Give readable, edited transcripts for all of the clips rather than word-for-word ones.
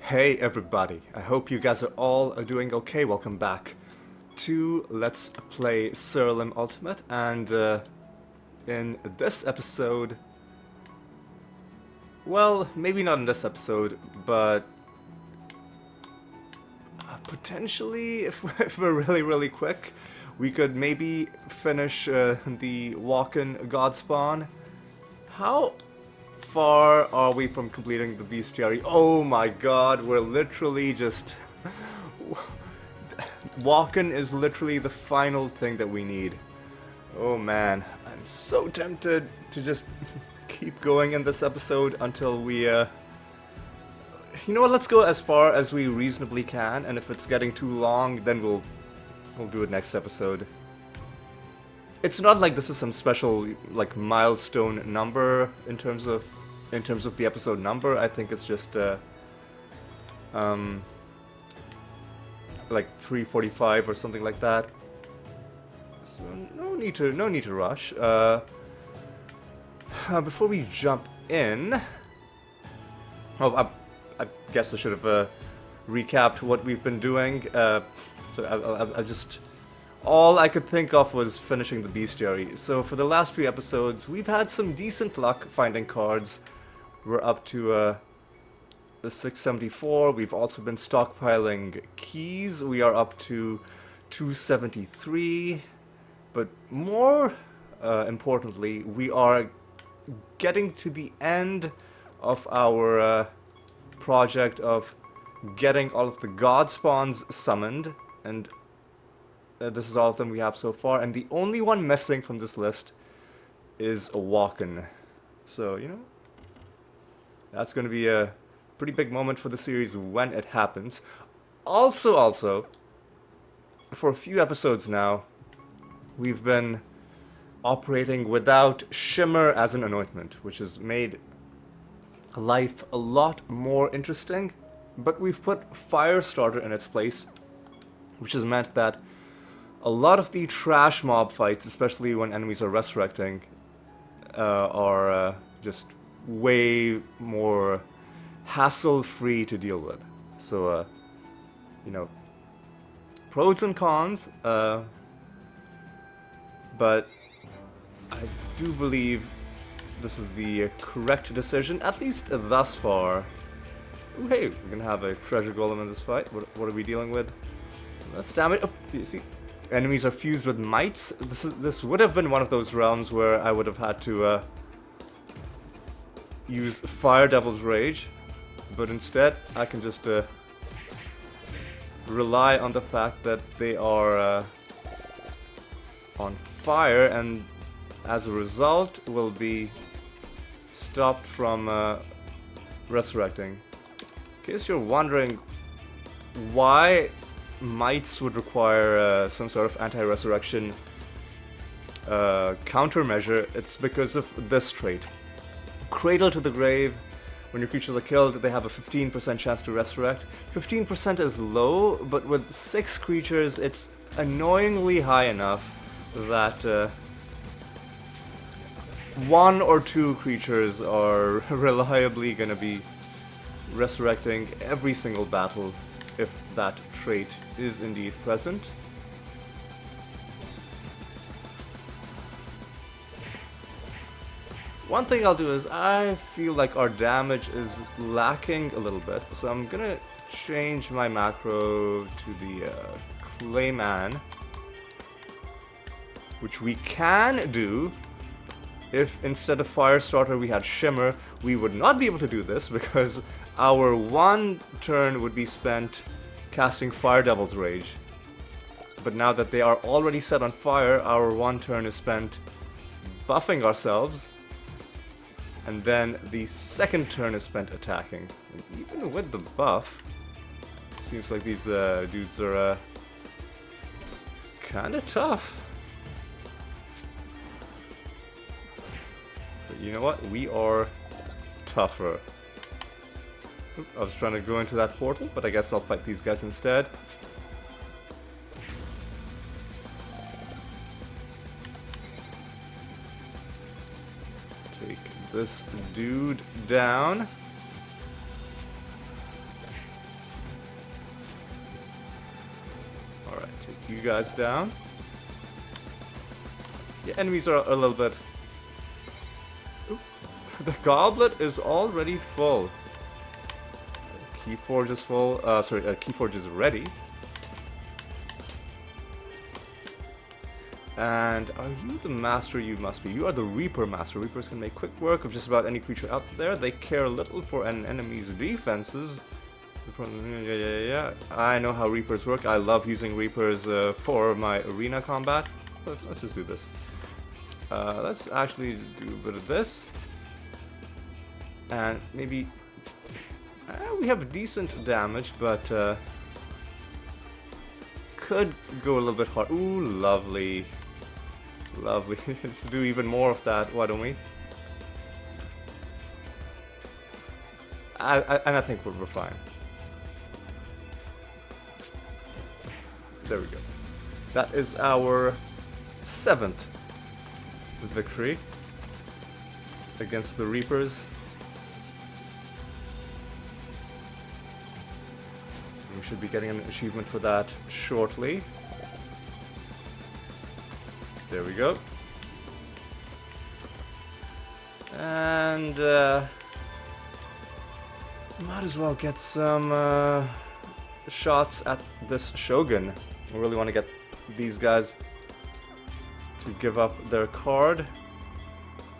Hey everybody, I hope you guys are all doing okay. Welcome back to Let's Play Siralim Ultimate, and in this episode, well, maybe not in this episode, but potentially, if we're really quick, we could maybe finish the walk-in God spawn. How far are we from completing the bestiary? Oh my god, we're literally just... Walk-in is literally the final thing that we need. Oh man, I'm so tempted to just keep going in this episode until we, You know what, let's go as far as we reasonably can, and if it's getting too long, then we'll do it next episode. It's not like this is some special, like, milestone number in terms of the episode number. I think it's just, like 3:45 or something like that. So no need to rush. Before we jump in, oh, I guess I should have recapped what we've been doing. So I just, all I could think of was finishing the bestiary. So for the last few episodes, we've had some decent luck finding cards. We're up to the 674. We've also been stockpiling keys. We are up to 273. But more importantly, we are getting to the end of our project of getting all of the god spawns summoned, and this is all of them we have so far, and the only one missing from this list is a walk-in. So, you know, that's going to be a pretty big moment for the series when it happens. Also, for a few episodes now, we've been operating without Shimmer as an anointment, which has made life a lot more interesting, but we've put Firestarter in its place, which has meant that a lot of the trash mob fights, especially when enemies are resurrecting, are just way more hassle-free to deal with. So, you know, pros and cons, but I do believe this is the correct decision, at least thus far. Ooh, hey, we're gonna have a treasure golem in this fight. What are we dealing with? Let's damage. Oh, you see, enemies are fused with mites. This would have been one of those realms where I would have had to use Fire Devil's Rage, but instead I can just rely on the fact that they are on fire, and as a result will be stopped from resurrecting. In case you're wondering why mites would require some sort of anti-resurrection countermeasure, it's because of this trait. Cradle to the grave. When your creatures are killed, they have a 15% chance to resurrect. 15% is low, but with 6 creatures, it's annoyingly high enough that 1 or 2 creatures are reliably gonna be resurrecting every single battle if that trait is indeed present. One thing I'll do is, I feel like our damage is lacking a little bit, so I'm gonna change my macro to the Clayman, which we can do. If instead of Firestarter we had Shimmer, we would not be able to do this because our one turn would be spent casting Fire Devil's Rage. But now that they are already set on fire, our one turn is spent buffing ourselves, and then the second turn is spent attacking. And even with the buff, it seems like these dudes are kinda tough. But you know what? We are tougher. Oop, I was trying to go into that portal, but I guess I'll fight these guys instead. Take this dude down. Take you guys down. The enemies are a little bit... Ooh. The goblet is already full. Keyforge is full. Keyforge is ready. And are you the master? You must be. You are the Reaper master. Reapers can make quick work of just about any creature out there. They care little for an enemy's defenses. Yeah. I know how Reapers work. I love using Reapers for my arena combat. Let's just do this. Let's actually do a bit of this. And maybe... we have decent damage, but... could go a little bit hard. Ooh, lovely. Lovely. Let's do even more of that, why don't we? And I think we're fine. There we go. That is our 7th victory against the Reapers. We should be getting an achievement for that shortly. There we go. And might as well get some shots at this Shogun. I really want to get these guys to give up their card.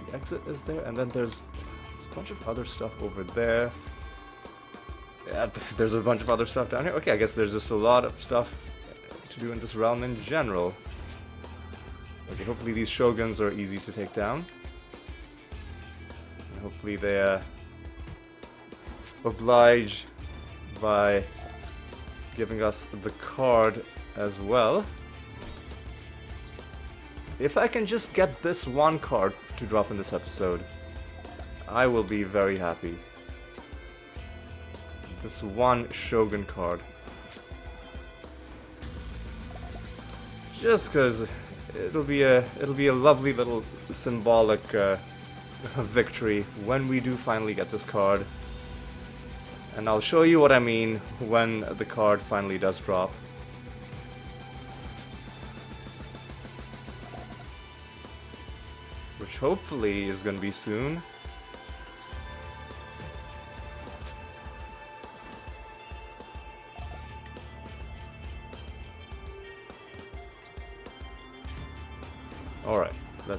The exit is there, and then there's a bunch of other stuff over there. Yeah, there's a bunch of other stuff down here. Okay, I guess there's just a lot of stuff to do in this realm in general. Okay, hopefully these Shoguns are easy to take down. And hopefully they oblige by giving us the card as well. If I can just get this one card to drop in this episode, I will be very happy. This one Shogun card. Just because it'll be a lovely little symbolic victory when we do finally get this card. And I'll show you what I mean when the card finally does drop. Which hopefully is going to be soon. Alright, let me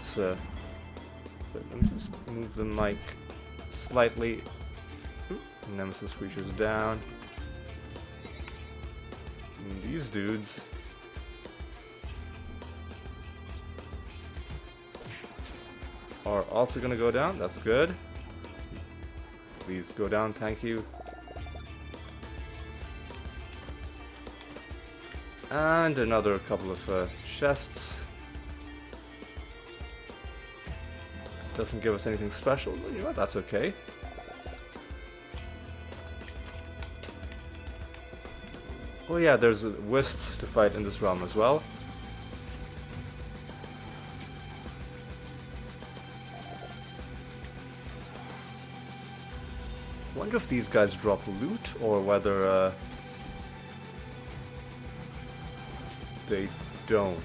just move the mic slightly. Oop, Nemesis creatures down. And these dudes are also gonna go down. That's good. Please go down, thank you. And another couple of chests. Doesn't give us anything special, but you know what, that's okay. Oh yeah, there's wisps to fight in this realm as well. Wonder if these guys drop loot or whether they don't.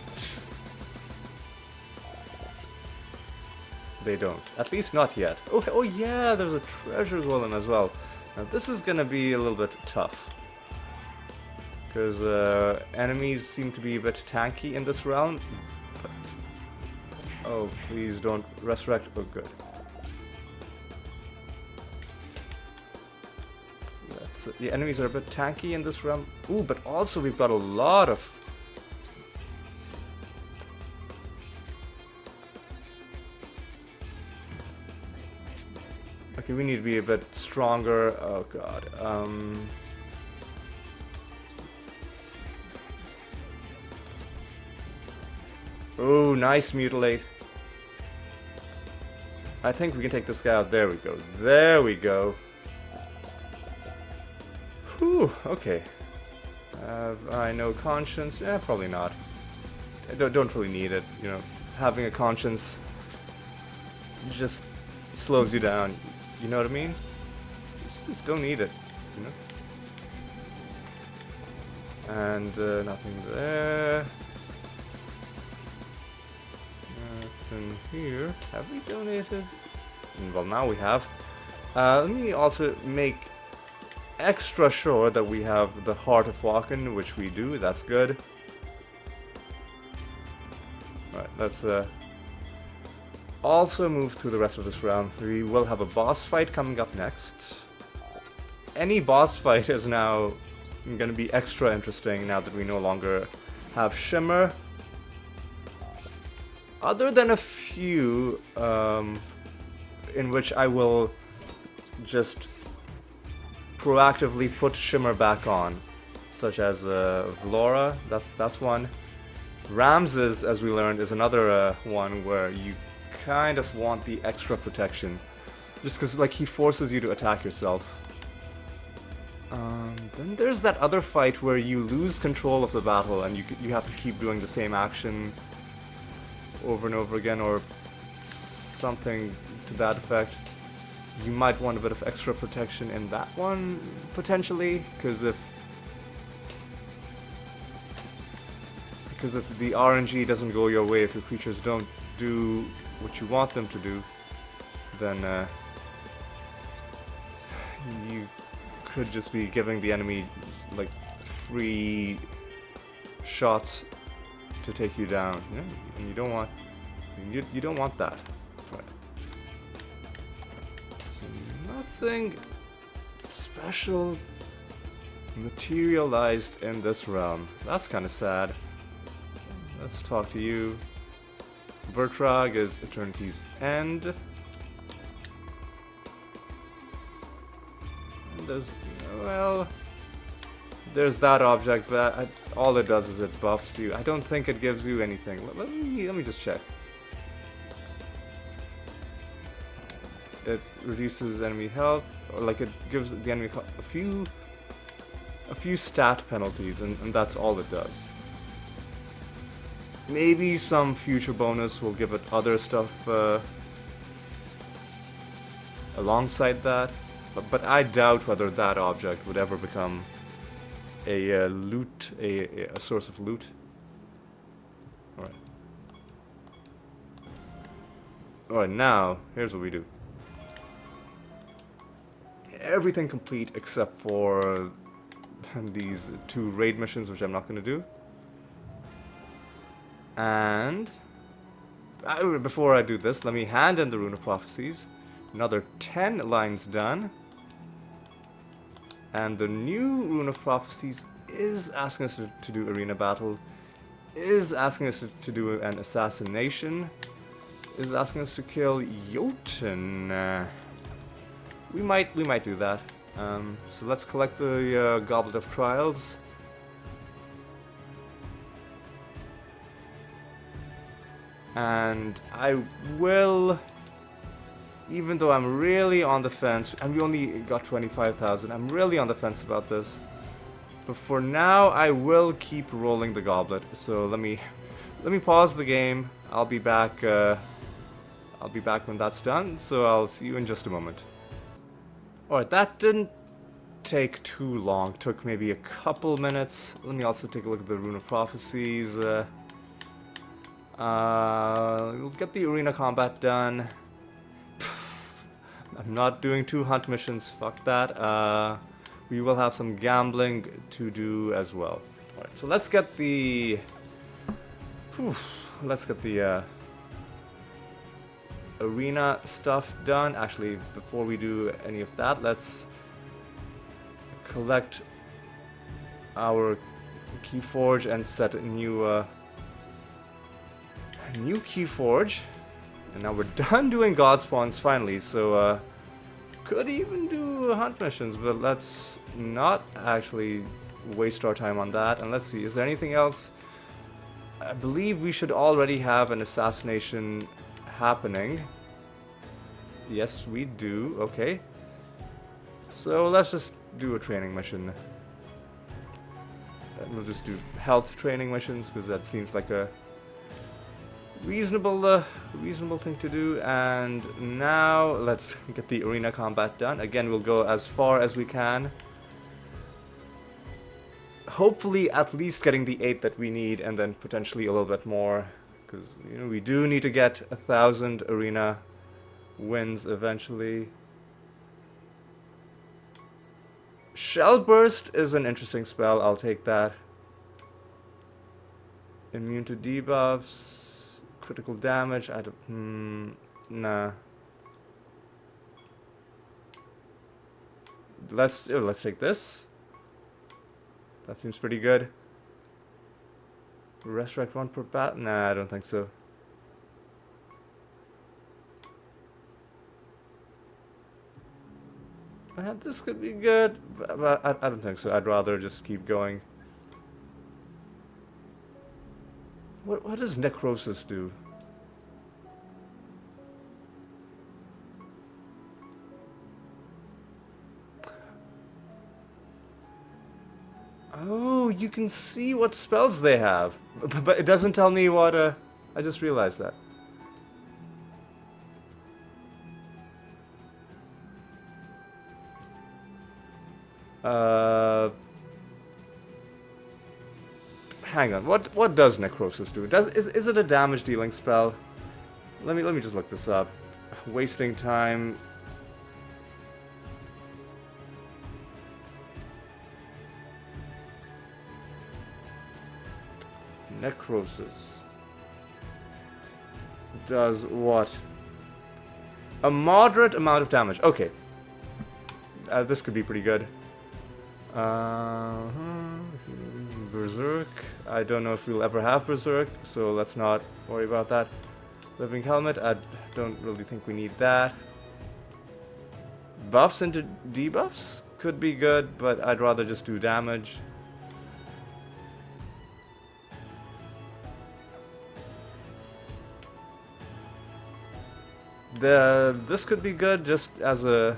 They don't. At least not yet. Oh yeah, there's a treasure golem as well. Now this is gonna be a little bit tough. Because enemies seem to be a bit tanky in this realm. Oh, please don't resurrect. Oh, good. The enemies are a bit tanky in this realm. Ooh, but also we've got a lot of... Okay, we need to be a bit stronger. Oh god. Oh, nice mutilate. I think we can take this guy out. There we go. There we go. Whew, okay. Have I no conscience? Yeah, probably not. I don't really need it, you know. Having a conscience just slows you down. You know what I mean? Just don't need it, you know? And nothing there. Nothing here. Have we donated? Well, now we have. Let me also make extra sure that we have the Heart of Walken, which we do. That's good. Right, let's also move through the rest of this round. We will have a boss fight coming up next. Any boss fight is now going to be extra interesting now that we no longer have Shimmer. Other than a few in which I will just proactively put Shimmer back on, such as Vlora, that's one. Ramses, as we learned, is another one where you kind of want the extra protection, just because like he forces you to attack yourself. Then there's that other fight where you lose control of the battle and you have to keep doing the same action over and over again, or something to that effect. You might want a bit of extra protection in that one, potentially, because if the RNG doesn't go your way, if your creatures don't do what you want them to do, then you could just be giving the enemy like free shots to take you down, you know? And you don't want that. Right. So nothing special materialized in this realm. That's kind of sad. Let's talk to you. Vertrag is Eternity's End. And there's, well, there's that object, but all it does is it buffs you. I don't think it gives you anything. Let me just check. It reduces enemy health, or like it gives the enemy a few stat penalties, and that's all it does. Maybe some future bonus will give it other stuff alongside that, but I doubt whether that object would ever become a loot, a source of loot. Alright. Alright, now, here's what we do. Everything complete except for these 2 raid missions, which I'm not going to do. And before I do this, let me hand in the Rune of Prophecies. Another 10 lines done. And the new Rune of Prophecies is asking us to do arena battle, is asking us to do an assassination, is asking us to kill Jotun. We might do that. So let's collect the Goblet of Trials. And I will, even though I'm really on the fence, and we only got 25,000, I'm really on the fence about this. But for now, I will keep rolling the goblet. So let me pause the game. I'll be back when that's done. So I'll see you in just a moment. Alright, that didn't take too long. Took maybe a couple minutes. Let me also take a look at the Rune of Prophecies. We'll get the arena combat done. I'm not doing 2 hunt missions, fuck that. We will have some gambling to do as well. Alright, so let's get the arena stuff done. Actually, before we do any of that, let's collect our Keyforge and set a new Keyforge. And now we're done doing God spawns finally, so could even do hunt missions, but let's not actually waste our time on that. And let's see, is there anything else? I believe we should already have an assassination happening. Yes, we do. Okay. So let's just do a training mission. And we'll just do health training missions, because that seems like a reasonable thing to do. And now let's get the arena combat done. Again, we'll go as far as we can. hopefully at least getting the 8 that we need, and then potentially a little bit more, because you know we do need to get 1,000 arena wins eventually. Shell Burst is an interesting spell, I'll take that. Immune to debuffs, critical damage, I don't, nah. Let's take this. That seems pretty good. Resurrect 1 per bat? Nah, I don't think so. This could be good, but I don't think so. I'd rather just keep going. What does Necrosis do? Oh, you can see what spells they have, but it doesn't tell me what. I just realized that. Hang on. What does Necrosis do? Is it a damage dealing spell? Let me just look this up. Wasting time. Necrosis does what? A moderate amount of damage. Okay. This could be pretty good. Berserk. I don't know if we'll ever have Berserk, so let's not worry about that. Living Helmet. I don't really think we need that. Buffs into debuffs could be good, but I'd rather just do damage. This could be good just as a.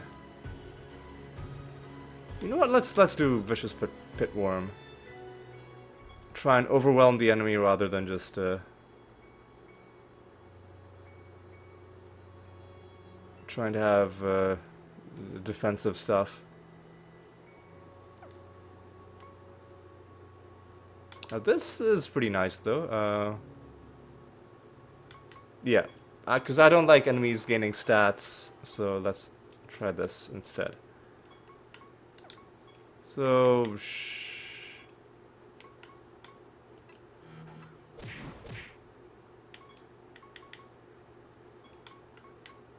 You know what? Let's do Vicious Pitworm. Try and overwhelm the enemy rather than just trying to have defensive stuff. Now this is pretty nice though. Yeah, because I don't like enemies gaining stats, so let's try this instead. So,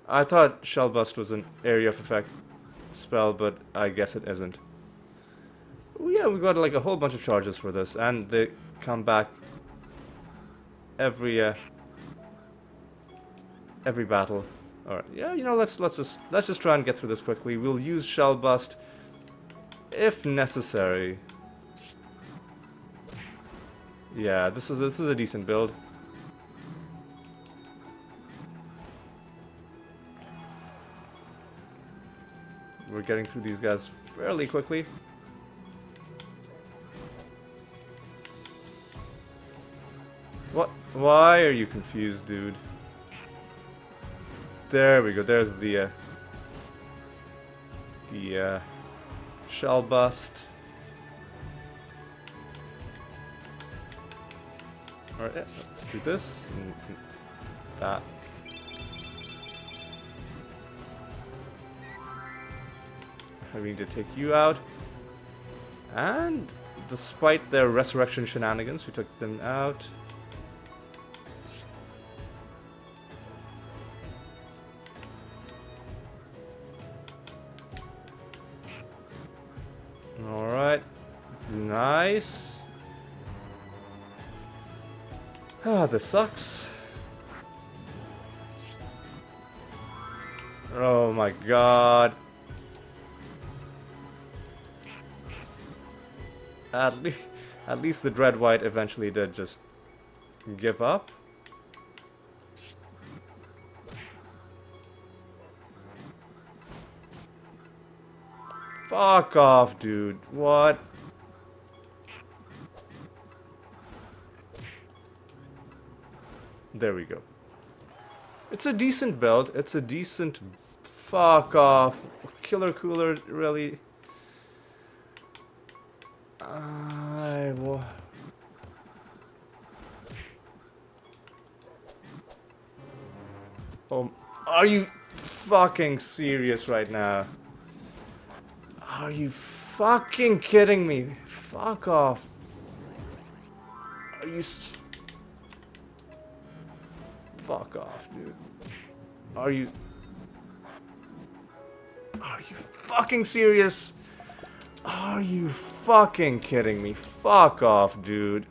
I thought Shell Bust was an area of effect spell, but I guess it isn't. Oh, yeah, we got like a whole bunch of charges for this, and they come back every battle. All right, yeah, you know, let's just try and get through this quickly. We'll use Shell Bust if necessary. Yeah, this is a decent build. We're getting through these guys fairly quickly. What? Why are you confused, dude? There we go. There's the Shell Bust. Alright, let's do this and that. We need to take you out. And despite their resurrection shenanigans, we took them out. Alright. Nice. Ah, this sucks. Oh my god. At least the Dread White eventually did just give up. Fuck off, dude. What? There we go. It's a decent build. It's a decent... Fuck off. Killer Cooler, really... Oh, are you fucking serious right now? Are you fucking kidding me? Fuck off. Are you fuck off, dude. Are you fucking serious? Are you fucking kidding me? Fuck off, dude.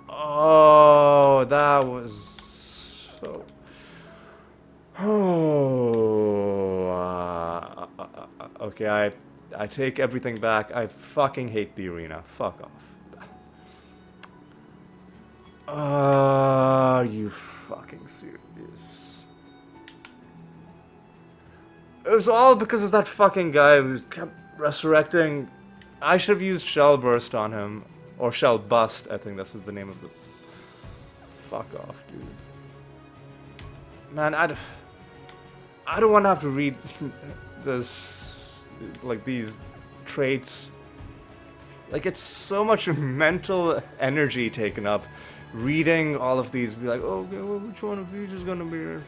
Oh, that was so... Oh, okay, I take everything back. I fucking hate the arena. Fuck off. Are you fucking serious? It was all because of that fucking guy who kept resurrecting. I should have used Shell Burst on him. Or Shell Bust, I think that's the name of the... Fuck off, dude. Man, I don't want to have to read this, like, these traits. Like, it's so much mental energy taken up reading all of these. Be like, oh, okay, well, which one of these is gonna be...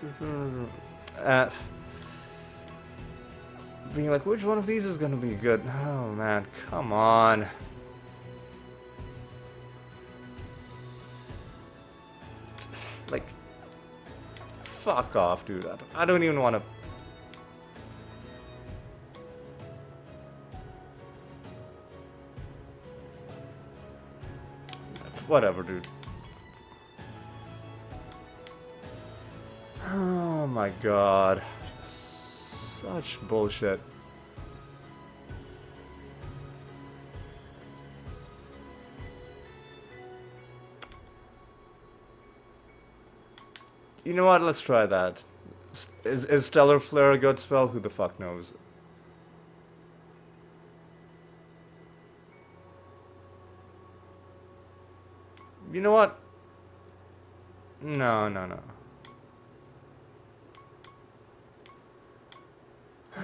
being like, which one of these is gonna be good? Oh, man, come on. Like... Fuck off, dude. I don't even want to... Whatever, dude. Oh my god. Such bullshit. You know what? Let's try that. Is Stellar Flare a good spell? Who the fuck knows? You know what? No.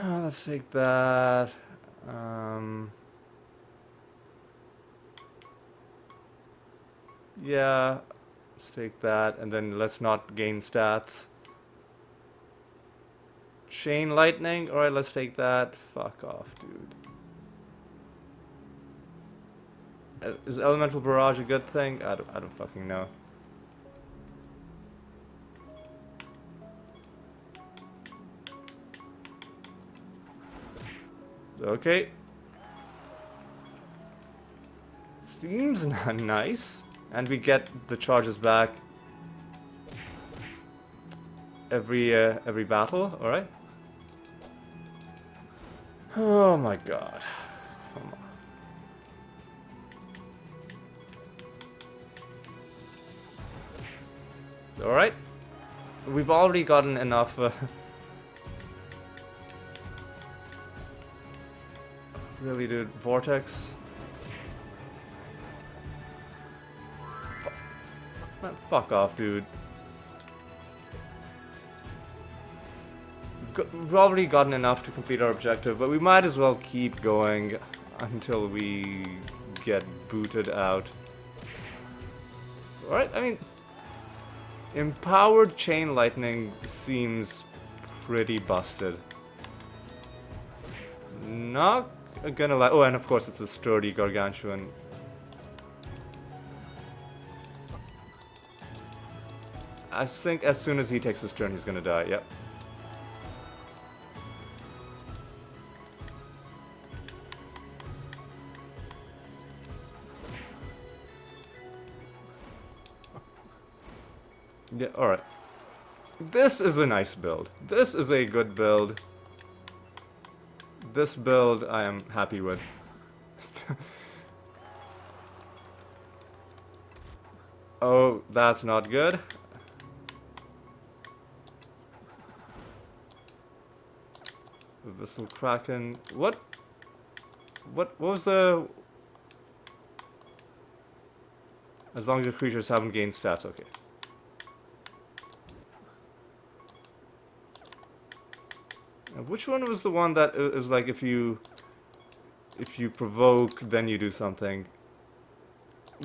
Let's take that. Yeah. Let's take that, and then let's not gain stats. Chain Lightning? Alright, let's take that. Fuck off, dude. Is Elemental Barrage a good thing? I don't fucking know. Okay. Seems nice. And we get the charges back every battle, alright? Oh my god. Come on. Alright. We've already gotten enough really, dude. Vortex. Man, fuck off, dude. We've already gotten enough to complete our objective, but we might as well keep going until we get booted out. Alright, I mean... Empowered Chain Lightning seems pretty busted. Not gonna lie. Oh, and of course it's a sturdy gargantuan. I think as soon as he takes his turn, he's gonna die. Yep. Yeah, alright. This is a nice build. This is a good build. This build I am happy with. Oh, that's not good. Abyssal Kraken. What was the... As long as your creatures haven't gained stats, okay. Now, which one was the one that is like if you provoke, then you do something?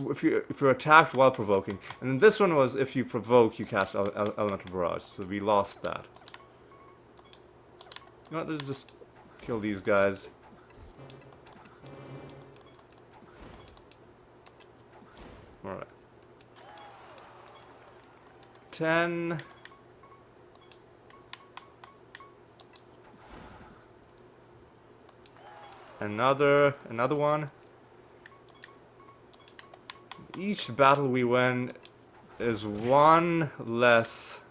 if you're attacked while provoking, and then this one was if you provoke, you cast elemental barrage. So we lost that. You know what? Let's just kill these guys. All right. 10. Another one. Each battle we win is one less.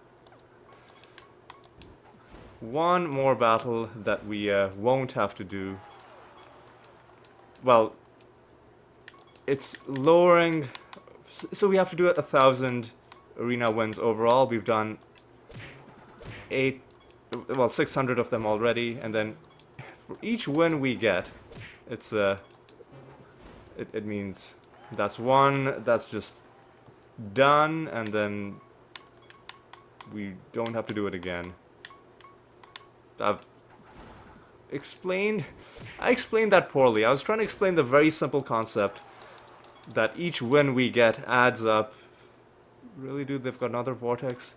One more battle that we won't have to do. Well, it's lowering. So we have to do 1,000 arena wins overall. We've done 600 of them already, and then for each win we get, it's it means that's one that's just done, and then we don't have to do it again. I explained that poorly. I was trying to explain the very simple concept that each win we get adds up. Really, dude, they've got another vortex.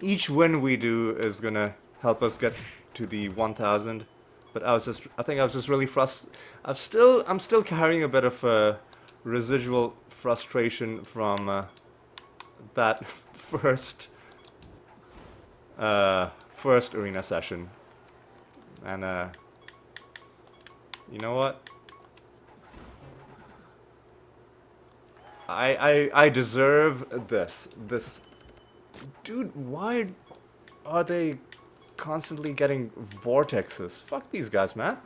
Each win we do is gonna help us get to the 1,000. But I think I was just really frustrated. I'm still carrying a bit of residual frustration from that first arena session. And you know what? I deserve this. Dude, why are they constantly getting vortexes? Fuck these guys, man.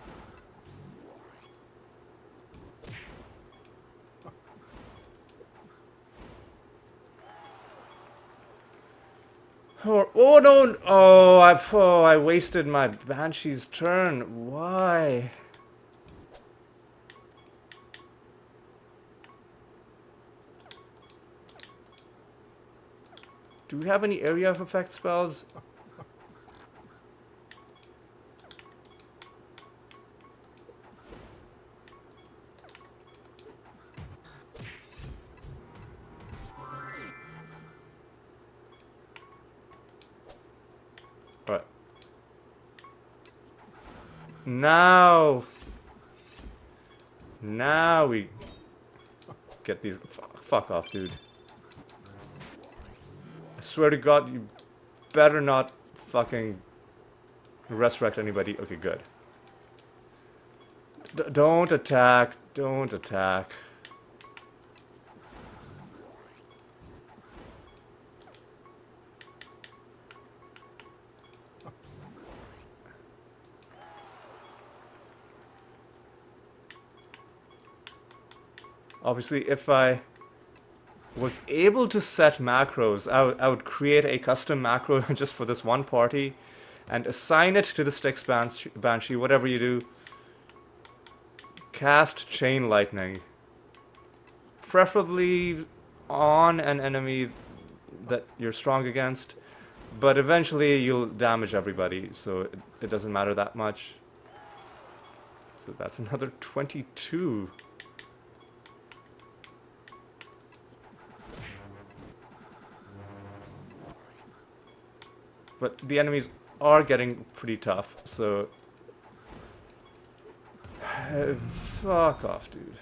Oh no! Oh, I wasted my Banshee's turn. Why? Do we have any area of effect spells? Alright. Now we get these. Fuck off, dude. I swear to God, you better not fucking resurrect anybody. Okay, good. Don't attack. Don't attack. Obviously, if I was able to set macros, I would create a custom macro just for this one party and assign it to the Styx Banshee, whatever you do. Cast Chain Lightning. Preferably on an enemy that you're strong against, but eventually you'll damage everybody, so it doesn't matter that much. So that's another 22. But the enemies are getting pretty tough, so... fuck off, dude.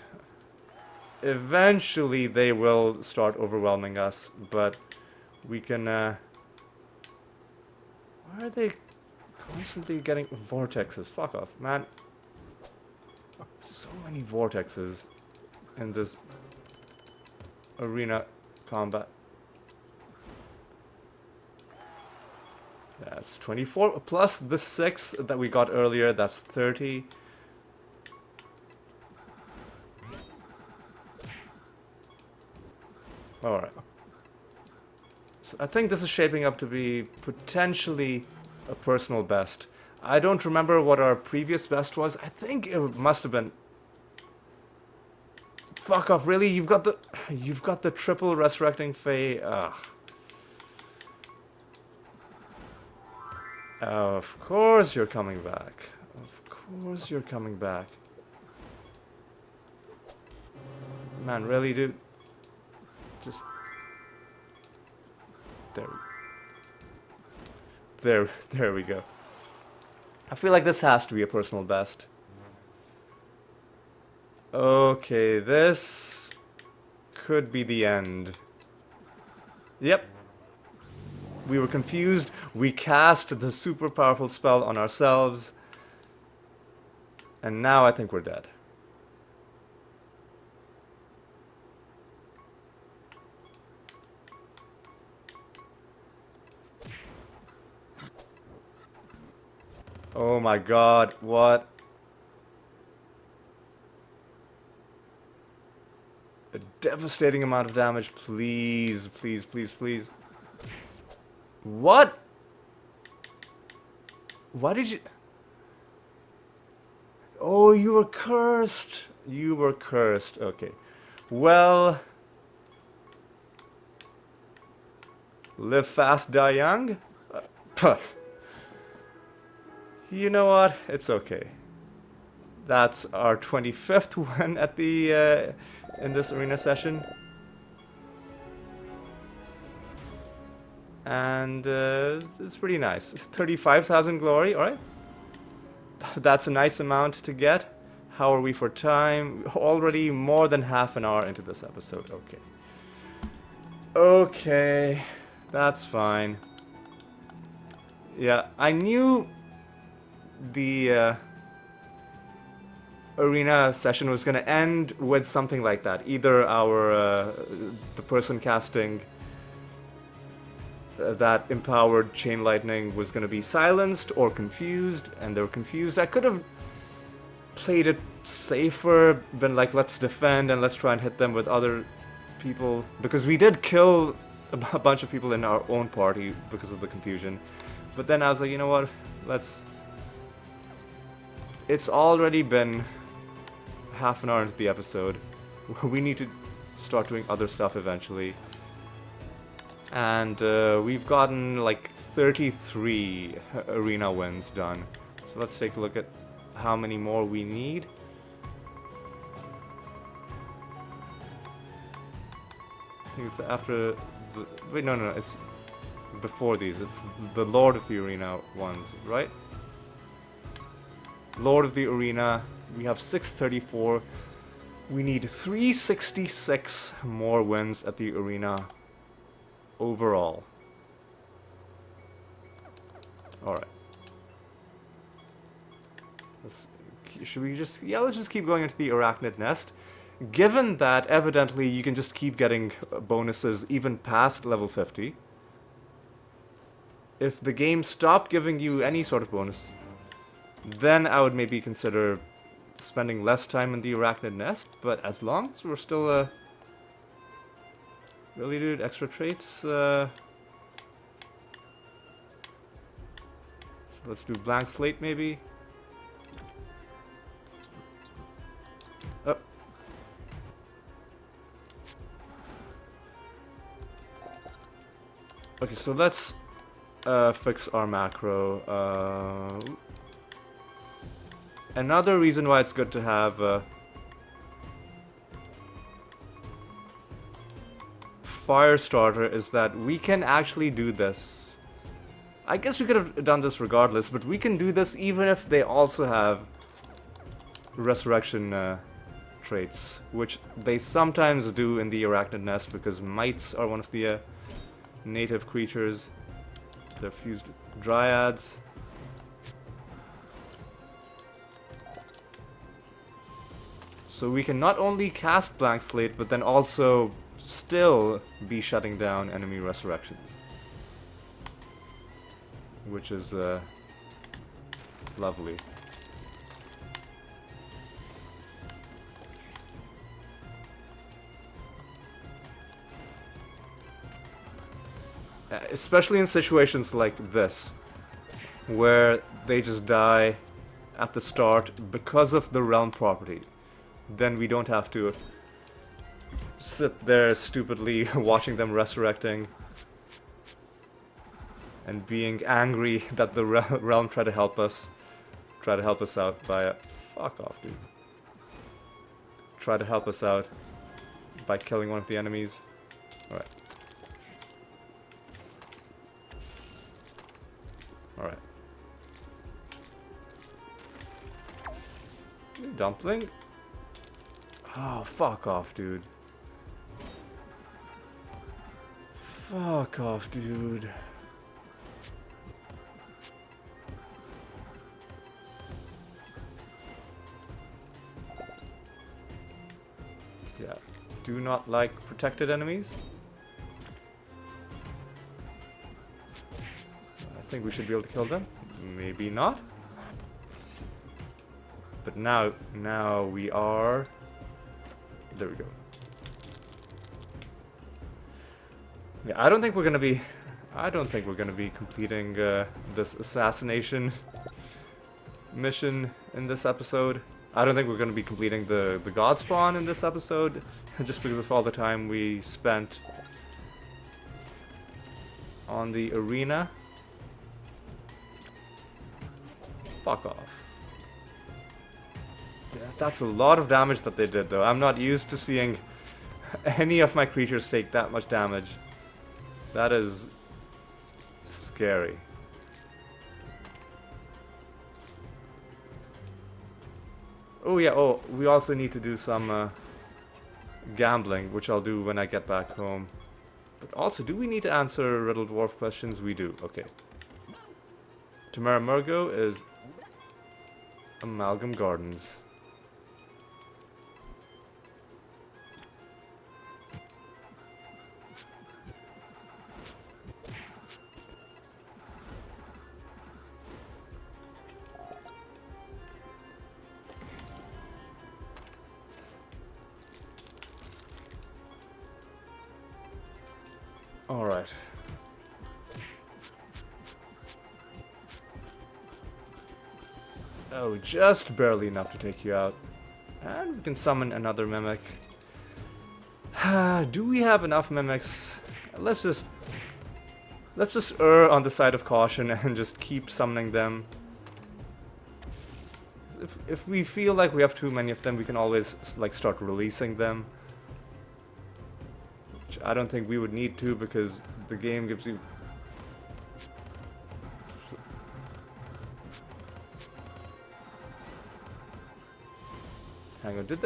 Eventually they will start overwhelming us, but we can... Why are they constantly getting vortexes? Fuck off, man. So many vortexes in this arena combat. That's 24, plus the 6 that we got earlier, that's 30. Alright. So I think this is shaping up to be potentially a personal best. I don't remember what our previous best was. I think it must have been... Fuck off, really? You've got the triple resurrecting Fae. Ugh. Of course you're coming back. Of course you're coming back. Man, really, dude? Just... There we go. I feel like this has to be a personal best. Okay, this could be the end. Yep. We were confused. We cast the super powerful spell on ourselves. And now I think we're dead. Oh my god, what? A devastating amount of damage, please, please, please, please. What? Why did you... Oh, you were cursed. You were cursed, okay. Well... Live fast, die young? You know what? It's okay. That's our 25th one at the in this arena session, and it's pretty nice. 35,000 glory. All right, that's a nice amount to get. How are we for time? Already more than half an hour into this episode. Okay. Okay, that's fine. Yeah, I knew the arena session was going to end with something like that. Either our the person casting that empowered chain lightning was going to be silenced or confused, and they were confused. I could have played it safer, been like, let's defend and let's try and hit them with other people, because we did kill a bunch of people in our own party because of the confusion. But then I was like, you know what, let's... It's already been half an hour into the episode. We need to start doing other stuff eventually. And we've gotten like 33 arena wins done. So let's take a look at how many more we need. I think it's after the... Wait, no, it's before these. It's the Lord of the Arena ones, right? Lord of the Arena, we have 634. We need 366 more wins at the arena overall. Alright. Should we just... Yeah, let's just keep going into the Arachnid Nest. Given that, evidently, you can just keep getting bonuses even past level 50. If the game stopped giving you any sort of bonus, then I would maybe consider spending less time in the Arachnid Nest, but as long as we're still, really, dude, extra traits, so let's do blank slate, maybe? Oh. Okay, so let's, fix our macro, Another reason why it's good to have Firestarter is that we can actually do this. I guess we could have done this regardless, but we can do this even if they also have Resurrection traits, which they sometimes do in the Arachnid Nest because mites are one of the native creatures. They're fused dryads. So we can not only cast Blank Slate, but then also still be shutting down enemy resurrections. Which is lovely. Especially in situations like this, where they just die at the start because of the realm property. Then we don't have to sit there stupidly watching them resurrecting and being angry that the realm tried to help us out by fuck off, dude. Try to help us out by killing one of the enemies. Alright. Alright. Dumpling? Oh, fuck off, dude. Fuck off, dude. Yeah. Do not like protected enemies. I think we should be able to kill them. Maybe not. But now we are... There we go. Yeah, I don't think we're gonna be completing this assassination mission in this episode. I don't think we're gonna be completing the God Spawn in this episode, just because of all the time we spent on the arena. Fuck off. Yeah, that's a lot of damage that they did, though. I'm not used to seeing any of my creatures take that much damage. That is scary. Oh yeah, we also need to do some gambling, which I'll do when I get back home. But also, do we need to answer Riddle Dwarf questions? We do, okay. Tamara Murgo is Amalgam Gardens. Alright. Oh, just barely enough to take you out. And we can summon another mimic. Do we have enough mimics? Let's just err on the side of caution and just keep summoning them. If we feel like we have too many of them, we can always like start releasing them. Which I don't think we would need to, because the game gives you... Hang on, did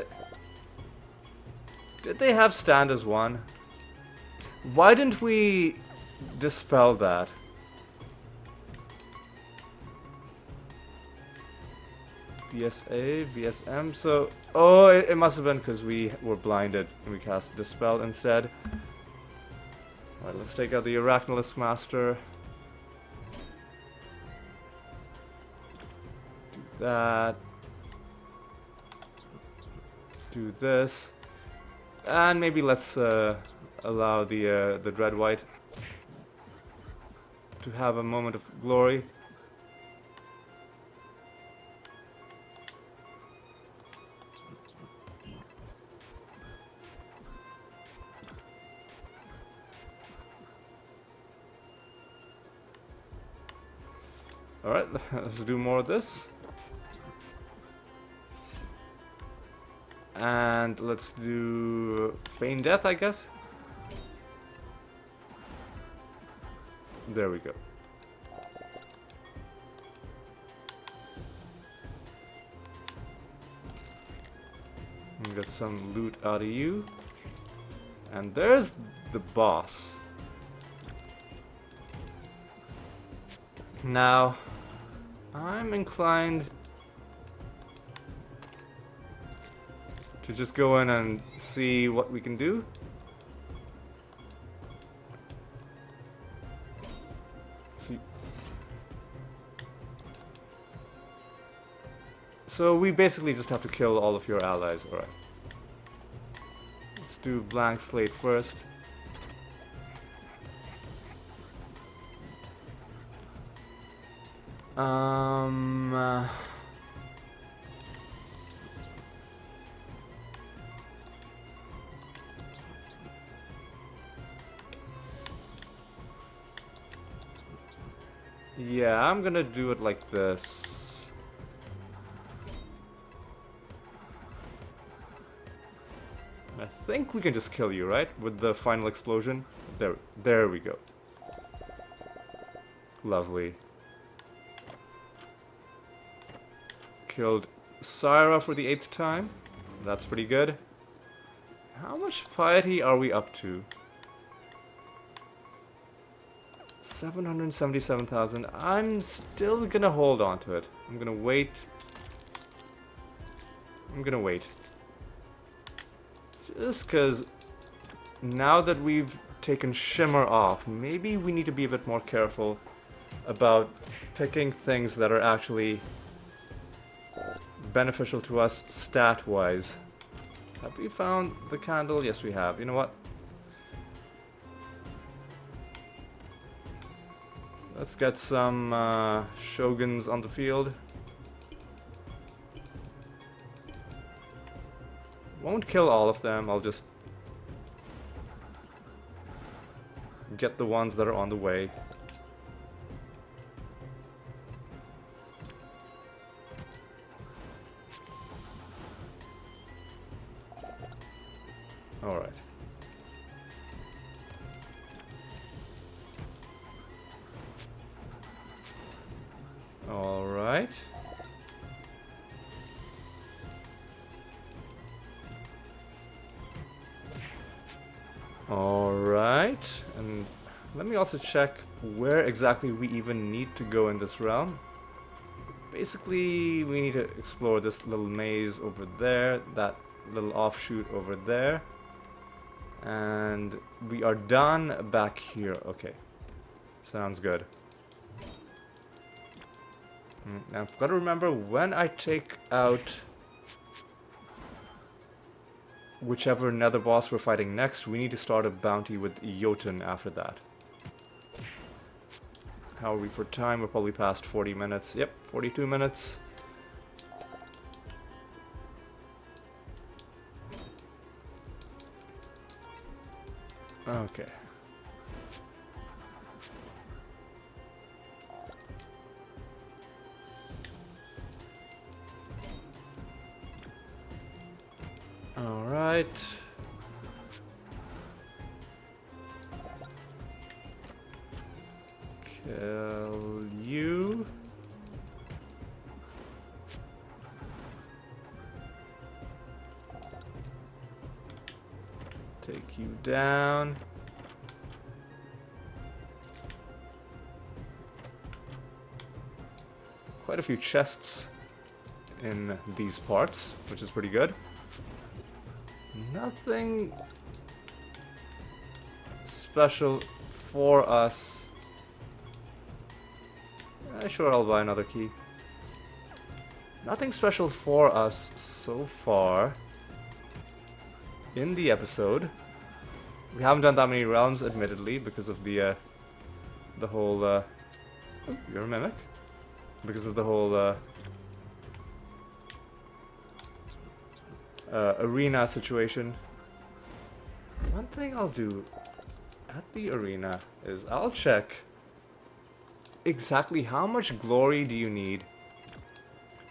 they have stand as one? Why didn't we dispel that? BSA, BSM, so... Oh, it must have been because we were blinded and we cast Dispel instead. Alright, let's take out the Arachnolist Master. Do that. Do this. And maybe let's allow the Dread White to have a moment of glory. Alright, let's do more of this. And let's do Feign Death, I guess. There we go. Get some loot out of you. And there's the boss. Now, I'm inclined to just go in and see what we can do. So we basically just have to kill all of your allies, alright. Let's do Blank Slate first. Yeah, I'm gonna do it like this. I think we can just kill you, right? With the final explosion. There we go. Lovely. Killed Syra for the 8th time. That's pretty good. How much piety are we up to? 777,000. I'm still gonna hold on to it. I'm gonna wait. Just because now that we've taken Shimmer off, maybe we need to be a bit more careful about picking things that are actually beneficial to us stat-wise. Have we found the candle? Yes, we have. You know what? Let's get some Shoguns on the field. Won't kill all of them, I'll just get the ones that are on the way. Alright. Alright. Alright, and let me also check where exactly we even need to go in this realm. Basically, we need to explore this little maze over there, that little offshoot over there. And we are done back here. Okay, sounds good. Now I've got to remember when I take out whichever nether boss we're fighting next, we need to start a bounty with Jotun after that. How are we for time? We're probably past 40 minutes. Yep, 42 minutes. Okay. Alright. Kill you. Take you down. Quite a few chests in these parts, which is pretty good. Nothing special for us. Sure, I'll buy another key. Nothing special for us so far in the episode. We haven't done that many realms, admittedly, because of the whole. Oh, you're a mimic. Because of the whole arena situation. One thing I'll do at the arena is I'll check exactly how much glory do you need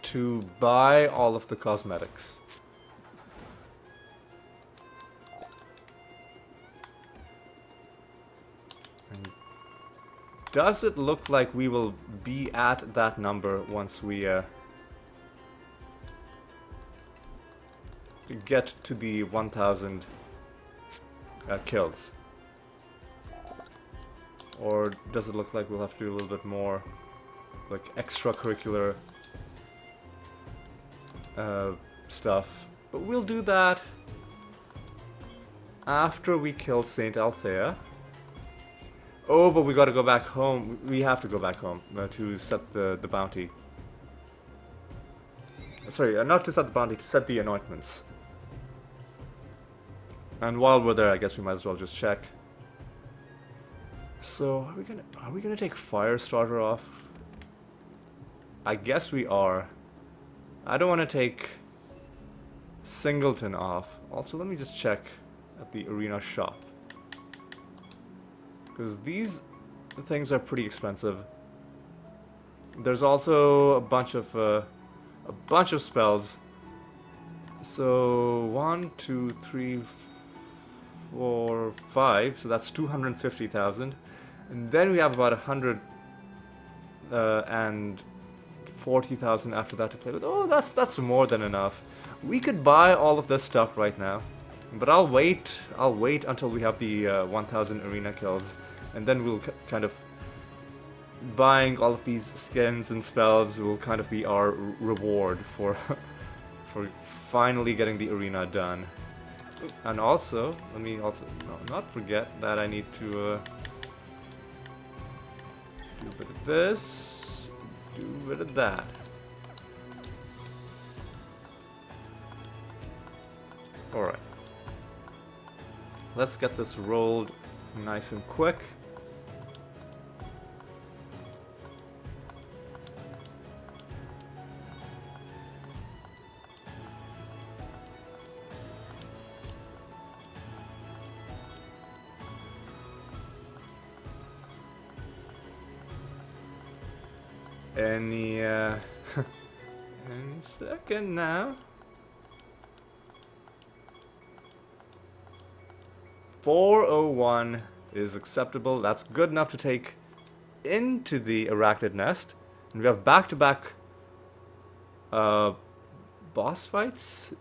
to buy all of the cosmetics. And does it look like we will be at that number once we get to the 1,000 kills? Or does it look like we'll have to do a little bit more, like, extracurricular stuff? But we'll do that after we kill Saint Althea. Oh, but we gotta go back home. We have to go back home to set the bounty. Sorry, not to set the bounty, to set the anointments. And while we're there, I guess we might as well just check. So, are we gonna take Firestarter off? I guess we are. I don't want to take Singleton off. Also, let me just check at the arena shop, because these things are pretty expensive. There's also a bunch of spells. So 1, 2, 3, 4, 5. So that's 250,000, and then we have about 100 and 40,000 after that to play with. Oh, that's more than enough. We could buy all of this stuff right now, but I'll wait. I'll wait until we have the 1,000 arena kills, and then we'll kind of buying all of these skins and spells will kind of be our reward for for finally getting the arena done. And also, let me also not forget that I need to do a bit of this, do a bit of that. Alright. Let's get this rolled nice and quick. Any second now. 401 is acceptable. That's good enough to take into the Arachnid Nest. And we have back-to-back boss fights.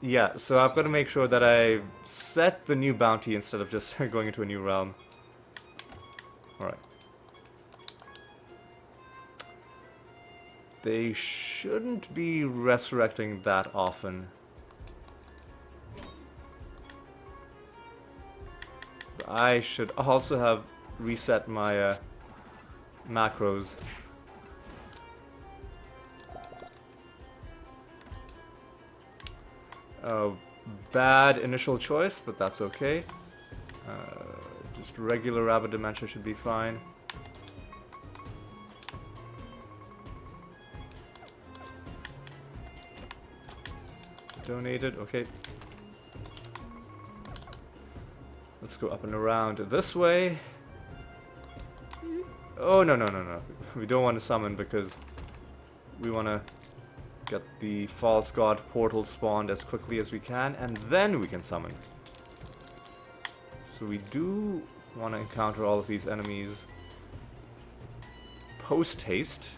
Yeah, so I've got to make sure that I set the new bounty instead of just going into a new realm. Alright. They shouldn't be resurrecting that often. But I should also have reset my macros. Bad initial choice, but that's okay. Just regular rabbit dementia should be fine. Donated, okay. Let's go up and around this way. Oh, no, no, no, no. We don't want to summon because we want to get the false god portal spawned as quickly as we can, and then we can summon. So we do want to encounter all of these enemies post-haste.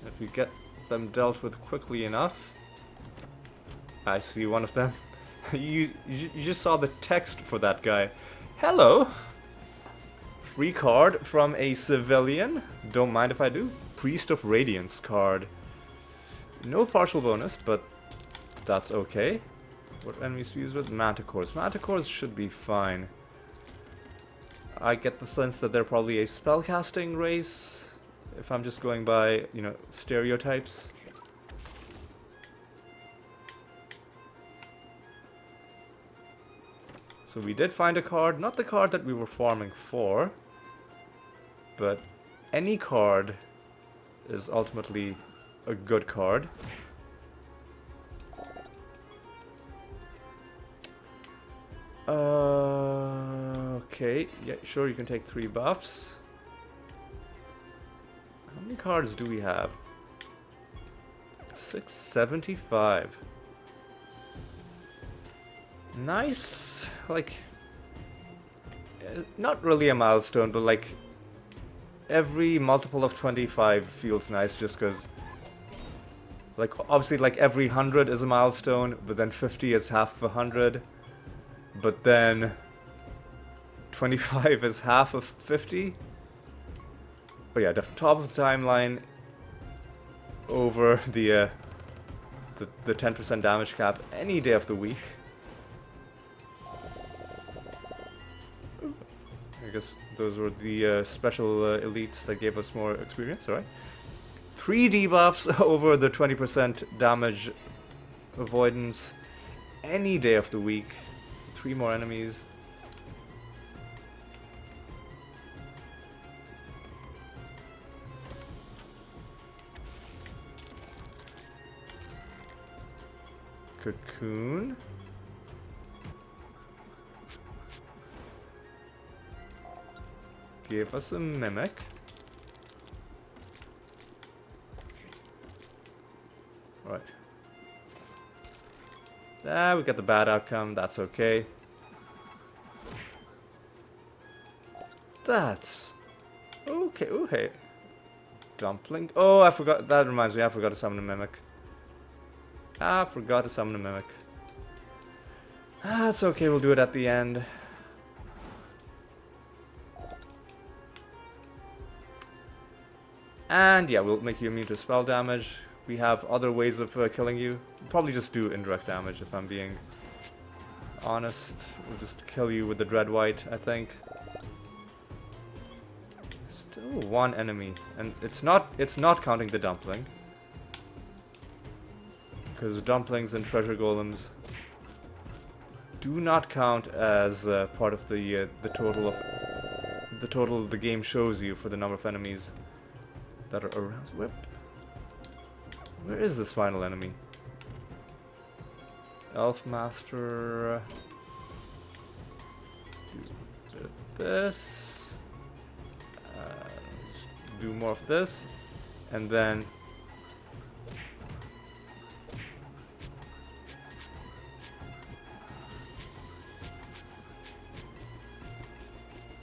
If we get them dealt with quickly enough. I see one of them. you just saw the text for that guy. Hello! Free card from a civilian. Don't mind if I do. Priest of Radiance card. No partial bonus, but that's okay. What enemies to use with? Manticores. Manticores should be fine. I get the sense that they're probably a spellcasting race. If I'm just going by, you know, stereotypes. So we did find a card, not the card that we were farming for, but any card is ultimately a good card. Okay, yeah, sure, you can take 3 buffs. How many cards do we have? 675. Nice, like, not really a milestone, but like, every multiple of 25 feels nice just because, like, obviously, like, every 100 is a milestone, but then 50 is half of 100, but then 25 is half of 50. Oh yeah, the top of the timeline over the 10% damage cap any day of the week. I guess those were the special elites that gave us more experience, alright. 3 debuffs over the 20% damage avoidance any day of the week. So 3 more enemies. Cocoon. Give us a mimic. Ah, we got the bad outcome. That's okay. That's okay. Oh, hey. Dumpling. Oh, I forgot. That reminds me. I forgot to summon a mimic. I forgot to summon a mimic. Ah, it's okay. We'll do it at the end. And yeah, we'll make you immune to spell damage. We have other ways of killing you. We'll probably just do indirect damage if I'm being honest. We'll just kill you with the Dread White, I think. Still one enemy, and it's not counting the dumpling, because dumplings and treasure golems do not count as part of the total the game shows you for the number of enemies that are around. Where is this final enemy? Elf Master. Do this. Do more of this, and then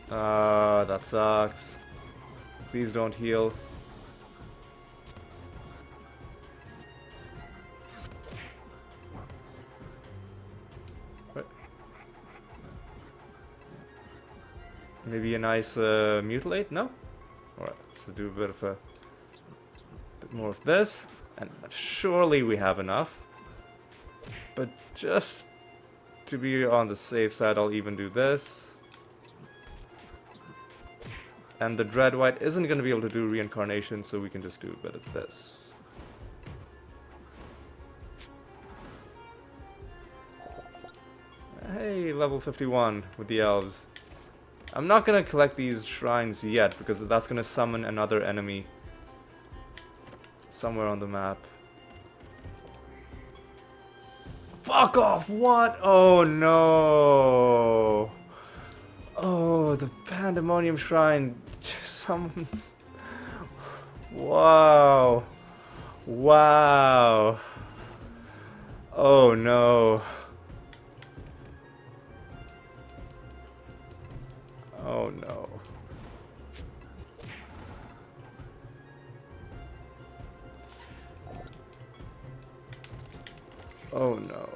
that sucks. Please don't heal. What? Maybe a nice mutilate? No? Alright, so do a bit more of this, and surely we have enough. But just to be on the safe side, I'll even do this. And the Dread White isn't going to be able to do reincarnation, so we can just do a bit of this. Hey, level 51 with the elves. I'm not going to collect these shrines yet, because that's going to summon another enemy somewhere on the map. Fuck off! What? Oh no! Oh, the Pandemonium Shrine. Some. Wow. Wow. Oh no. Oh no. Oh no.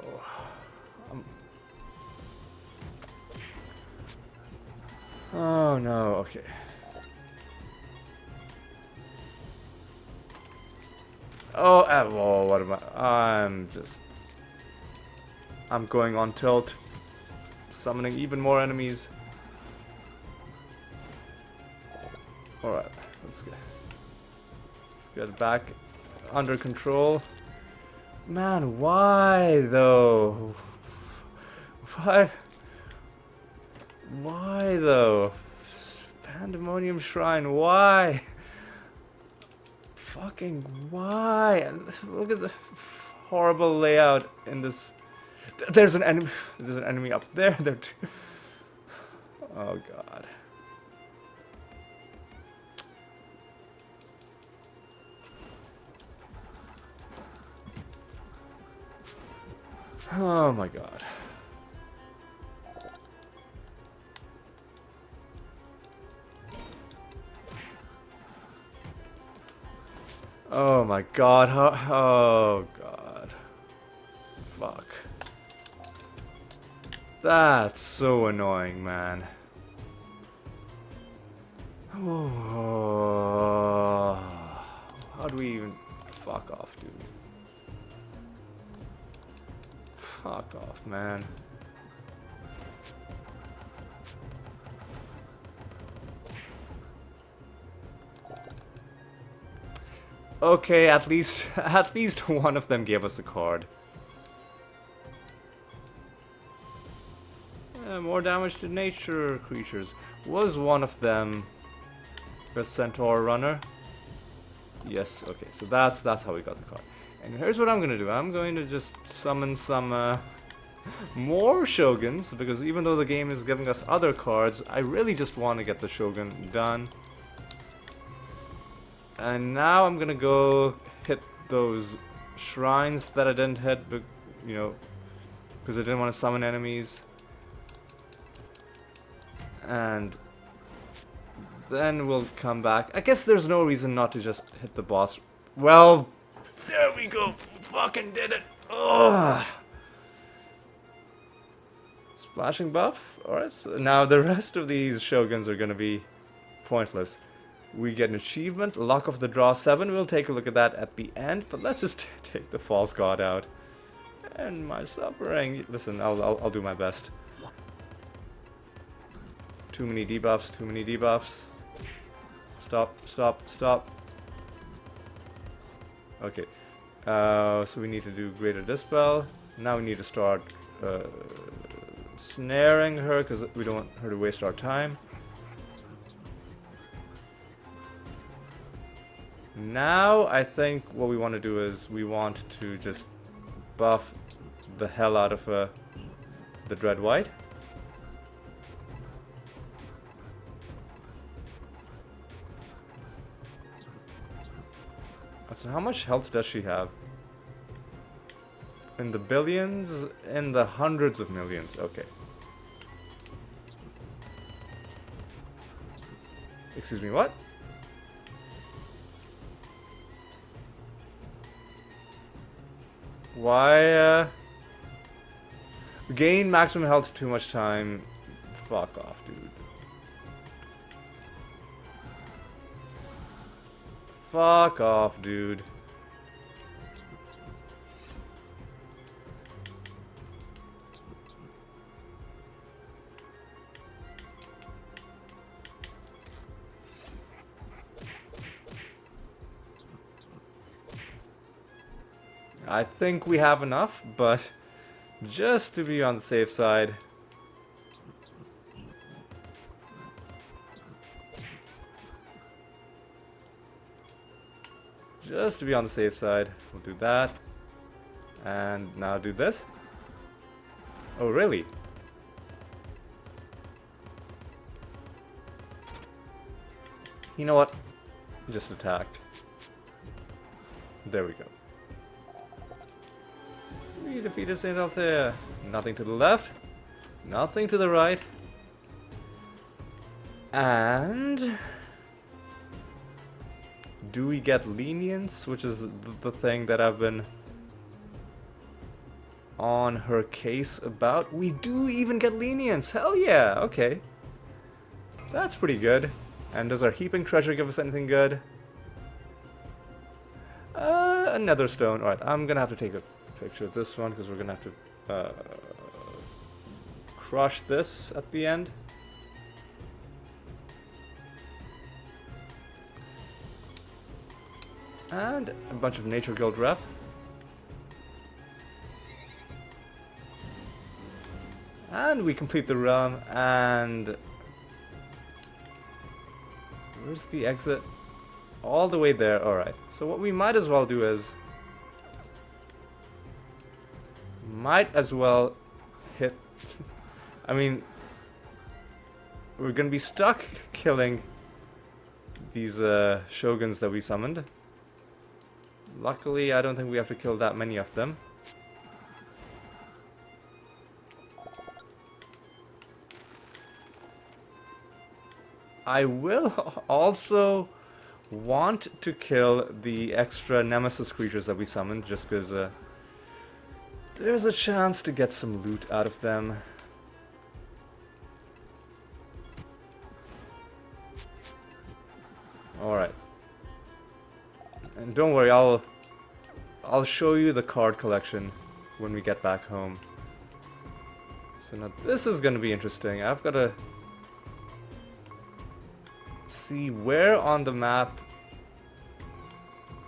Oh no, okay. Oh, whoa, what am I? I'm going on tilt. Summoning even more enemies. Alright, let's get back under control. Man, why though? Why? Why though? Pandemonium Shrine, why? Fucking why? And look at the horrible layout in this. There's an enemy. There's an enemy up there. There too. Oh god. Oh my god. Oh my god. Oh god. Fuck. That's so annoying, man. Oh. How do we even... Fuck off, dude. Fuck off, man. Okay, at least one of them gave us a card. More damage to nature creatures. Was one of them a centaur runner? Yes, okay, so that's how we got the card. And here's what I'm gonna do. I'm going to just summon some more Shoguns, because even though the game is giving us other cards, I really just want to get the Shogun done. And now I'm gonna go hit those shrines that I didn't hit, but, you know, because I didn't want to summon enemies. And then we'll come back. I guess there's no reason not to just hit the boss. Well, there we go. Fucking did it. Ugh. Splashing buff. Alright, so now the rest of these shoguns are going to be pointless. We get an achievement, Luck of the Draw 7. We'll take a look at that at the end, but let's just take the false god out. And my suffering. Listen, I'll do my best. Too many debuffs, too many debuffs. Stop, stop, stop. Okay. So we need to do Greater Dispel. Now we need to start snaring her, because we don't want her to waste our time. Now I think what we want to do is we want to just buff the hell out of the Dread White. So how much health does she have? In the billions? In the hundreds of millions. Okay. Excuse me, what? Why, gain maximum health too much time. Fuck off, dude. Fuck off, dude. I think we have enough, but just to be on the safe side. Just to be on the safe side, we'll do that. And now do this. Oh, really? You know what? Just attack. There we go. We defeated Saint Althea. Nothing to the left. Nothing to the right. And do we get lenience, which is the thing that I've been on her case about? We do even get lenience. Hell yeah. Okay. That's pretty good. And does our heaping treasure give us anything good? Another stone. Alright, I'm gonna have to take a picture of this one because we're gonna have to crush this at the end. And a bunch of Nature Guild rep. And we complete the realm, and where's the exit? All the way there. Alright, so what we might as well do is might as well hit I mean, we're gonna be stuck killing these shoguns that we summoned. Luckily, I don't think we have to kill that many of them. I will also want to kill the extra nemesis creatures that we summoned, just because there's a chance to get some loot out of them. Alright. And don't worry, I'll show you the card collection when we get back home. So now this is gonna be interesting. I've gotta see where on the map.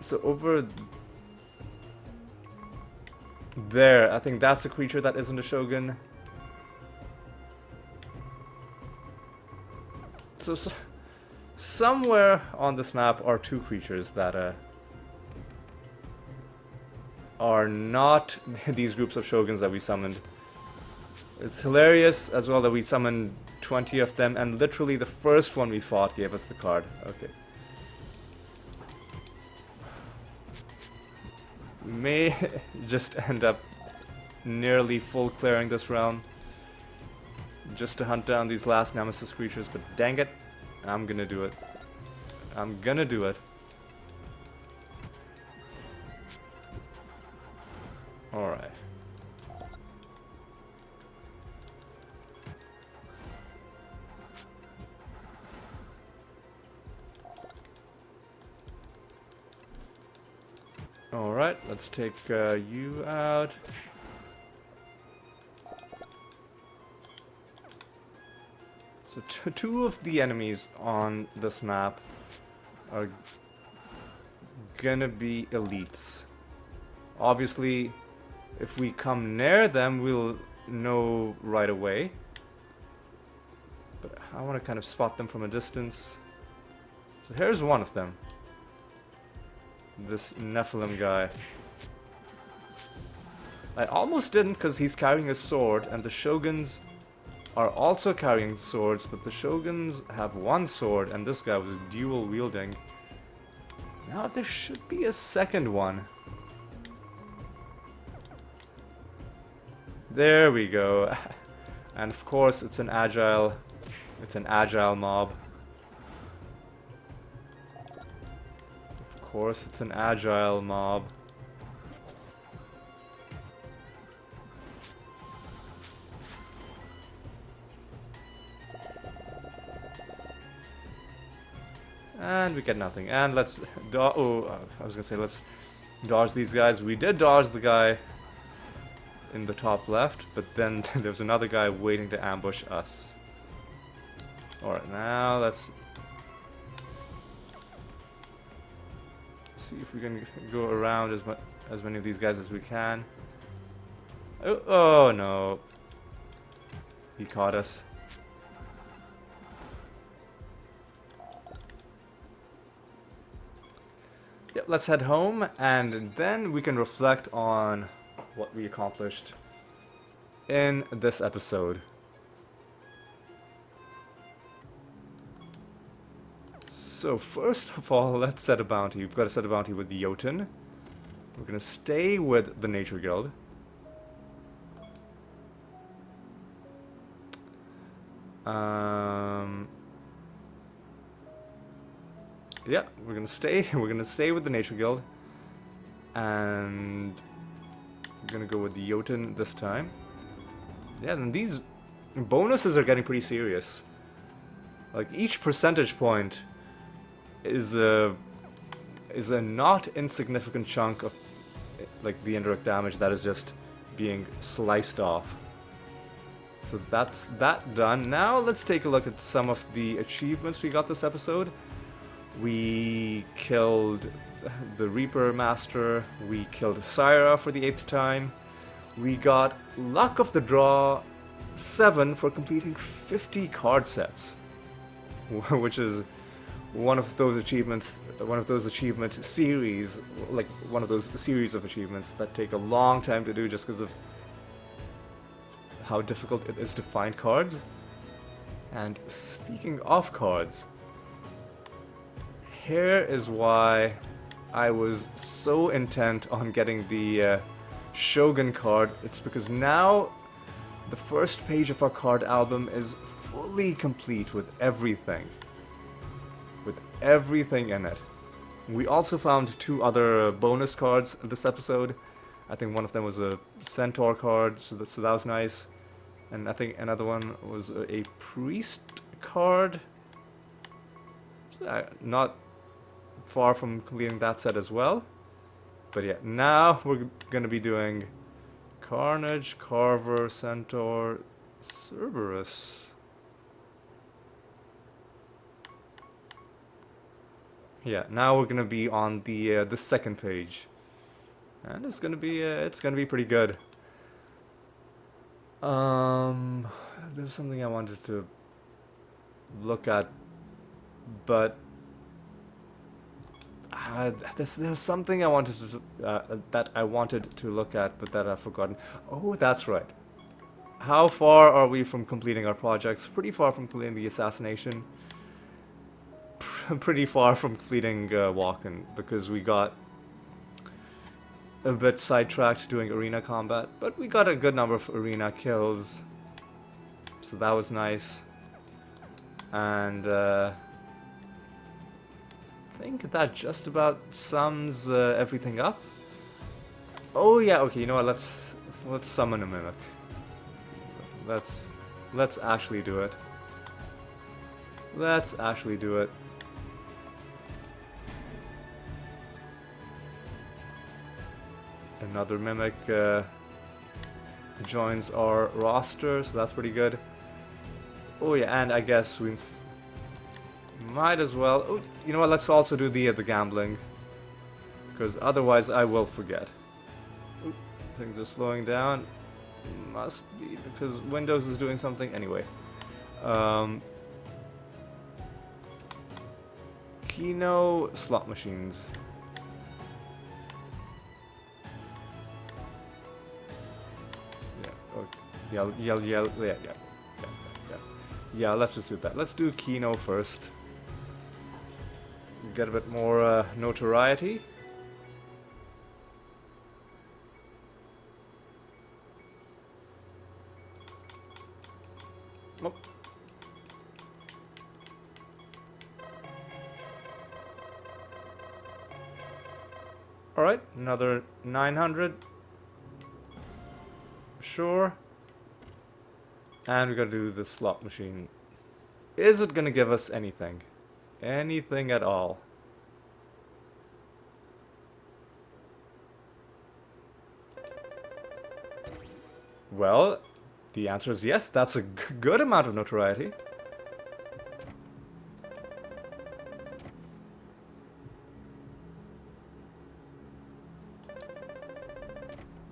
So over there, I think that's a creature that isn't a shogun. So somewhere on this map are two creatures that are not these groups of shoguns that we summoned. It's hilarious as well that we summoned 20 of them, and literally the first one we fought gave us the card. Okay. We may just end up nearly full clearing this realm just to hunt down these last Nemesis creatures, but dang it, I'm gonna do it. I'm gonna do it. Alright. Alright, let's take you out. So two of the enemies on this map are gonna be elites. Obviously, if we come near them, we'll know right away. But I want to kind of spot them from a distance. So here's one of them. This Nephilim guy. I almost didn't because he's carrying a sword, and the Shoguns are also carrying swords, but the Shoguns have one sword, and this guy was dual wielding. Now there should be a second one. There we go. And of course it's an agile mob. Of course it's an agile mob. And we get nothing. And let's I was gonna say let's dodge these guys. We did dodge the guy in the top left, but then there's another guy waiting to ambush us. Alright, now let's see if we can go around as many of these guys as we can. Oh no. He caught us. Yep, let's head home, and then we can reflect on what we accomplished in this episode. So first of all, let's set a bounty. We've got to set a bounty with the Jotun. We're going to stay with the Nature Guild. Yeah, we're gonna stay with the Nature Guild, and we're gonna go with the Jotun this time. Yeah, and these bonuses are getting pretty serious. Like each percentage point is a not insignificant chunk of like the indirect damage that is just being sliced off. So that's that done. Now let's take a look at some of the achievements we got this episode. We killed the Reaper Master, we killed Syra for the 8th time, we got Luck of the Draw 7 for completing 50 card sets, which is one of those achievement series, like one of those series of achievements that take a long time to do just because of how difficult it is to find cards. And speaking of cards, here is why I was so intent on getting the Shogun card. It's because now the first page of our card album is fully complete with everything. With everything in it. We also found 2 other bonus cards this episode. I think one of them was a Centaur card, so that was nice. And I think another one was a Priest card. Not far from completing that set as well. But yeah, now we're gonna be doing Carnage, Carver, Centaur, Cerberus. Yeah, now we're gonna be on the second page, and it's gonna be pretty good. There's something I wanted to look at, but there's something I wanted to that I wanted to look at, but that I've forgotten. Oh, that's right. How far are we from completing our projects? Pretty far from completing the assassination. Pretty far from completing Walken, because we got a bit sidetracked doing arena combat, but we got a good number of arena kills, so that was nice. And I think that just about sums everything up. Oh yeah, okay, you know what, let's summon a mimic. Let's actually do it. Let's actually do it. Another mimic joins our roster, so that's pretty good. Oh yeah, and I guess we might as well... Oh, you know what, let's also do the gambling. Because otherwise I will forget. Ooh, things are slowing down. Must be because Windows is doing something. Anyway. Kino slot machines. Yeah, yeah, let's just do that. Let's do Kino first. Get a bit more notoriety. Oh. Alright, another 900. Sure. And we gotta do the slot machine. Is it gonna give us anything? Anything at all? Well, the answer is yes. That's a good amount of notoriety.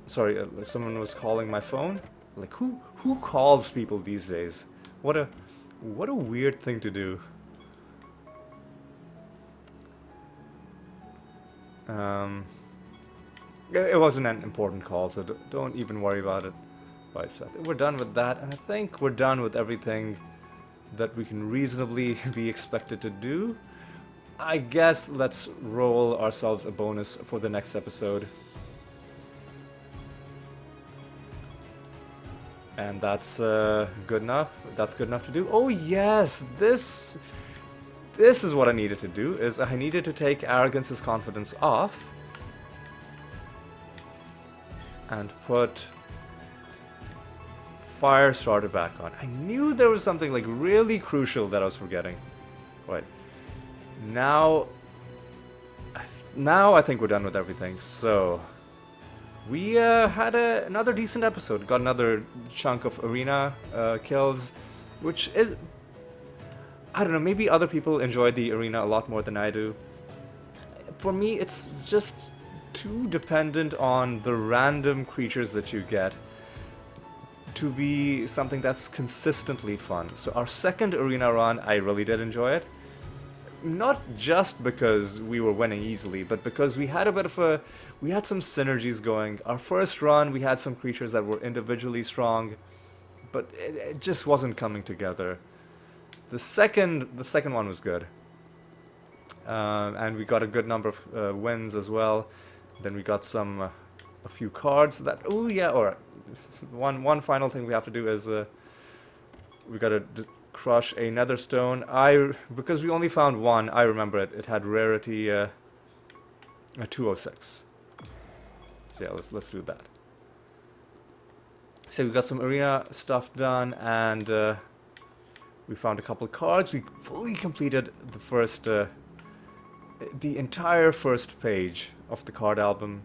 Sorry, like someone was calling my phone. Like who calls people these days? What a weird thing to do. It wasn't an important call, so don't even worry about it. Right, so I think we're done with that, and I think we're done with everything that we can reasonably be expected to do. I guess let's roll ourselves a bonus for the next episode. And that's good enough. That's good enough to do. Oh yes, this is what I needed to do. Is I needed to take Arrogance's confidence off and put Firestarter back on. I knew there was something like really crucial that I was forgetting. Right. Now I think we're done with everything. So we had another decent episode. Got another chunk of arena kills, which is, I don't know, maybe other people enjoy the arena a lot more than I do. For me, it's just too dependent on the random creatures that you get to be something that's consistently fun. So our second arena run, I really did enjoy it. Not just because we were winning easily, but because we had a bit of we had some synergies going. Our first run, we had some creatures that were individually strong, but it just wasn't coming together. The second one was good. And we got a good number of wins as well. Then we got a few cards that, oh yeah, alright. One final thing we have to do is we gotta crush a netherstone. Because we only found one, I remember it. It had rarity a 206. So yeah, let's do that. So we got some arena stuff done, and we found a couple of cards. We fully completed the entire first page of the card album.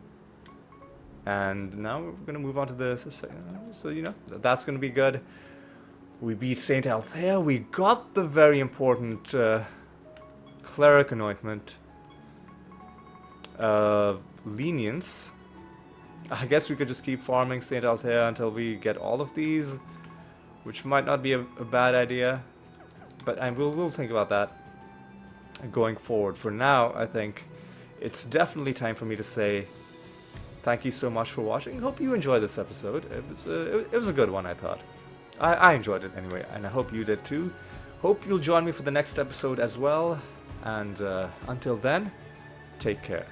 And now we're going to move on to the second. So, you know, that's going to be good. We beat Saint Althea. We got the very important Cleric Anointment. Lenience. I guess we could just keep farming Saint Althea until we get all of these, which might not be a bad idea. But we'll think about that going forward. For now, I think it's definitely time for me to say thank you so much for watching. Hope you enjoyed this episode. It was a good one, I thought. I enjoyed it anyway, and I hope you did too. Hope you'll join me for the next episode as well. And until then, take care.